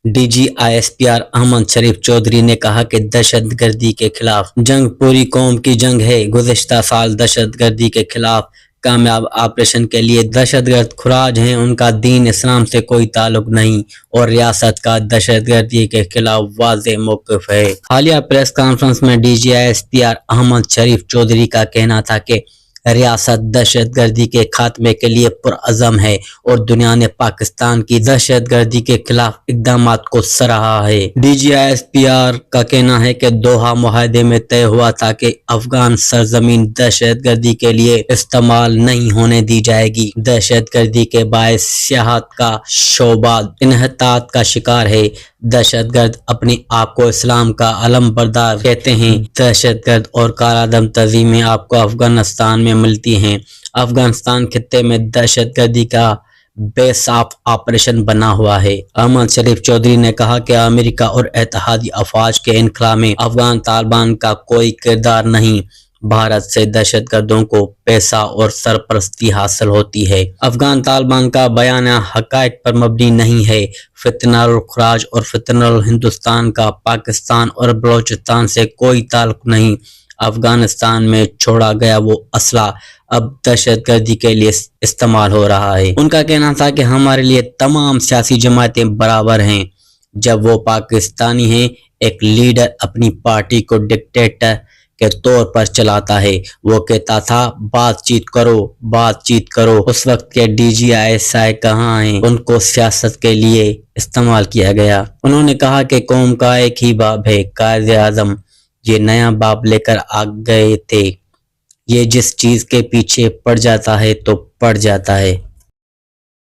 DGISPR Ahmad शरीफ चौधरी ने कहा कि दहशतगर्दी के खिलाफ जंग पूरी कौम की जंग है। गुज़िश्ता साल दहशतगर्दी के खिलाफ कामयाब ऑपरेशन के लिए दहशतगर्द खुराज हैं, उनका दीन इस्लाम से कोई ताल्लुक नहीं और रियासत का दहशतगर्दी के खिलाफ वाज़ेह मौक़िफ़ है। हालिया प्रेस कॉन्फ्रेंस में DGISPR अहमद शरीफ चौधरी का कहना था कि रियासत दहशतगर्दी के खात्मे के लिए पुरअज़म है और दुनिया ने पाकिस्तान की दहशतगर्दी के खिलाफ इक़दामात को सराहा है। DGISPR का कहना है कि दोहा मुआहदे में तय हुआ था कि अफगान सरजमीन दहशतगर्दी के लिए इस्तेमाल नहीं होने दी जाएगी। दहशतगर्दी के बायस सियाहत का शोबा इन्हतात का शिकार है। दहशतगर्द अपने आप को इस्लाम का अलम बरदार कहते हैं। दहशतगर्द और कालादम तंजीमें आपको अफगानिस्तान में मिलती हैं। अफगानिस्तान खित्ते में दहशतगर्दी का बेसाफ ऑपरेशन बना हुआ है। अहमद शरीफ चौधरी ने कहा कि अमेरिका और इत्तेहादी अफवाज के इनखला में अफगान तालिबान का कोई किरदार नहीं। भारत से दहशतगर्दों को पैसा और सरपरस्ती हासिल होती है। अफगान तालिबान का बयान हक़ाइक़ पर मबनी नहीं है। फितनाउल खुराज और फितनाउल हिंदुस्तान का पाकिस्तान और बलोचिस्तान से कोई ताल्लुक नहीं। अफगानिस्तान में छोड़ा गया वो असला अब दहशतगर्दी के लिए इस्तेमाल हो रहा है। उनका कहना था कि हमारे लिए तमाम सियासी जमातें बराबर हैं जब वो पाकिस्तानी हैं। एक लीडर अपनी पार्टी को डिक्टेटर के तौर पर चलाता है। वो कहता था बातचीत करो। उस वक्त के DGISI कहाँ हैं? उनको सियासत के लिए इस्तेमाल किया गया। उन्होंने कहा कि कौम का एक ही बाप है, कायदे आज़म। ये नया बाप लेकर आ गए थे। ये जिस चीज के पीछे पड़ जाता है तो पड़ जाता है।